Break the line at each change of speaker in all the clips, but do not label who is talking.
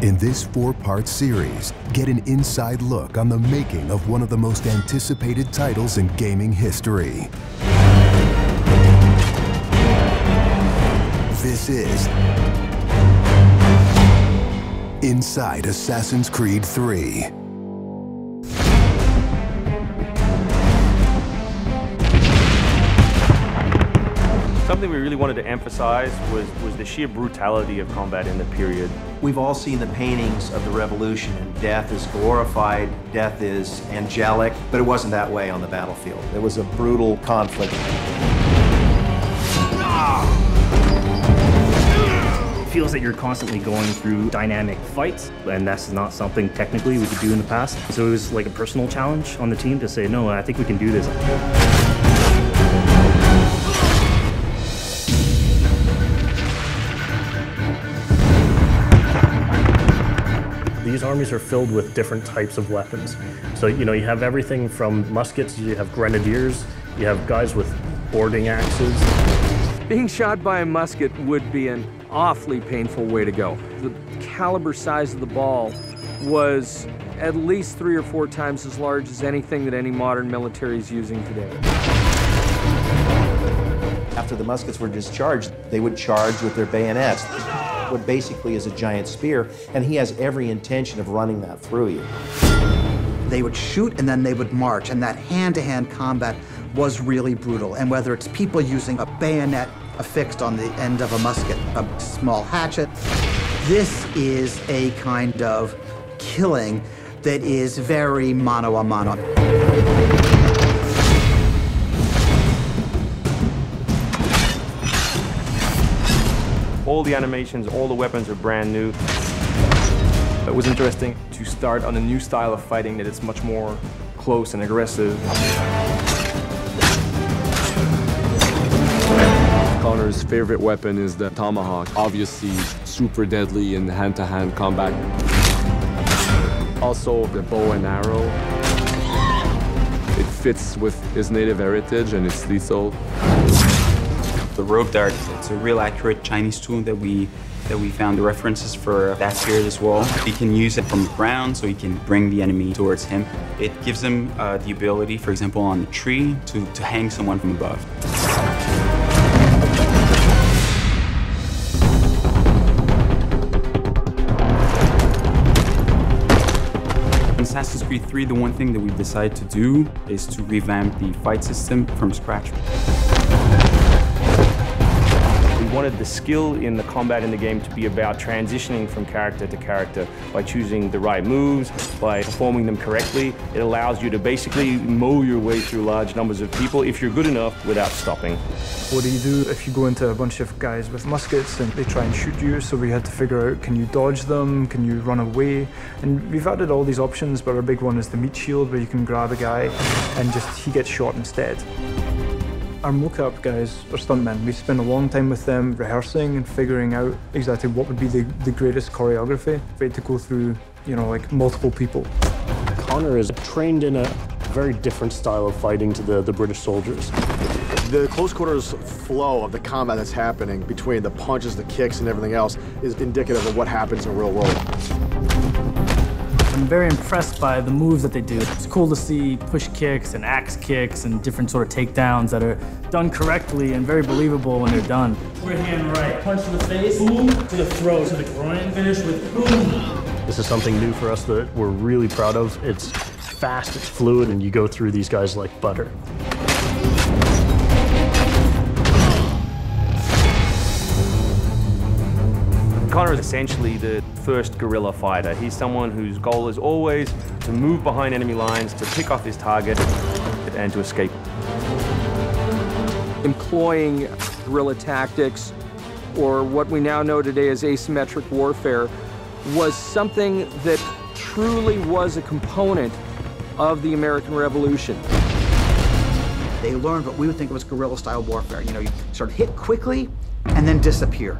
In this 4-part series, get an inside look on the making of one of the most anticipated titles in gaming history. This is Inside Assassin's Creed 3.
Something we really wanted to emphasize was the sheer brutality of combat in the period.
We've all seen the paintings of the Revolution, and death is glorified, death is angelic, but it wasn't that way on the battlefield. It was a brutal conflict.
It feels that you're constantly going through dynamic fights, and that's not something technically we could do in the past. So it was like a personal challenge on the team to say, no, I think we can do this. These armies are filled with different types of weapons. So, you have everything from muskets, you have grenadiers, you have guys with boarding axes.
Being shot by a musket would be an awfully painful way to go. The caliber size of the ball was at least 3 or 4 times as large as anything that any modern military is using today.
After the muskets were discharged, they would charge with their bayonets, what basically is a giant spear, and he has every intention of running that through you.
They would shoot and then they would march, and that hand-to-hand combat was really brutal. And whether it's people using a bayonet affixed on the end of a musket, a small hatchet, this is a kind of killing that is very mano a mano.
All the animations, all the weapons are brand new.
It was interesting to start on a new style of fighting that is much more close and aggressive.
Connor's favorite weapon is the tomahawk, obviously super deadly in hand-to-hand combat. Also the bow and arrow. It fits with his native heritage and it's lethal.
The rope dart, it's a real accurate Chinese tool that we found the references for that period as well. He can use it from the ground, so he can bring the enemy towards him. It gives him the ability, for example, on a tree, to hang someone from above. In Assassin's Creed 3, the one thing that we've decided to do is to revamp the fight system from scratch.
We wanted the skill in the combat in the game to be about transitioning from character to character by choosing the right moves, by performing them correctly. It allows you to basically mow your way through large numbers of people if you're good enough without stopping.
What do you do if you go into a bunch of guys with muskets and they try and shoot you? So we had to figure out, can you dodge them? Can you run away? And we've added all these options, but our big one is the meat shield, where you can grab a guy and he gets shot instead. Our mocap guys are stuntmen. We spend a long time with them rehearsing and figuring out exactly what would be the greatest choreography. We had to go through, like multiple people.
Connor is trained in a very different style of fighting to the British soldiers.
The close quarters flow of the combat that's happening between the punches, the kicks, and everything else is indicative of what happens in the real world.
I'm very impressed by the moves that they do. It's cool to see push kicks and axe kicks and different sort of takedowns that are done correctly and very believable when they're done.
Right hand right, punch to the face, boom, to the throat, to the groin, finish with boom. This is something new for us that we're really proud of. It's fast, it's fluid, and you go through these guys like butter.
Connor is essentially the first guerrilla fighter. He's someone whose goal is always to move behind enemy lines, to pick off his target, and to escape.
Employing guerrilla tactics, or what we now know today as asymmetric warfare, was something that truly was a component of the American Revolution.
They learned what we would think of as guerrilla-style warfare. You sort of hit quickly and then disappear.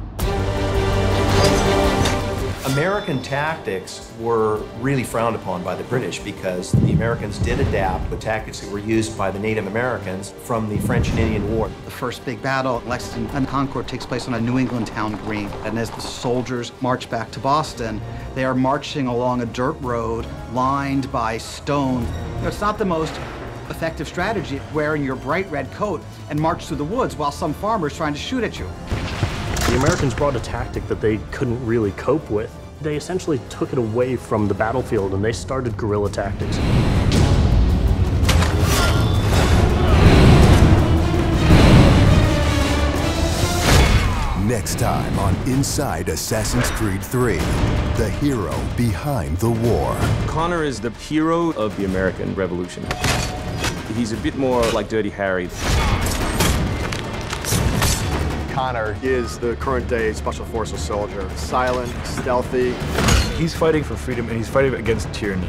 American tactics were really frowned upon by the British because the Americans did adapt the tactics that were used by the Native Americans from the French and Indian War.
The first big battle, Lexington and Concord, takes place on a New England town green. And as the soldiers march back to Boston, they are marching along a dirt road lined by stone. It's not the most effective strategy, wearing your bright red coat and march through the woods while some farmer's trying to shoot at you.
The Americans brought a tactic that they couldn't really cope with. They essentially took it away from the battlefield and they started guerrilla tactics.
Next time on Inside Assassin's Creed 3, the hero behind the war.
Connor is the hero of the American Revolution. He's a bit more like Dirty Harry.
Connor is the current-day Special Forces soldier. Silent, stealthy.
He's fighting for freedom and he's fighting against tyranny.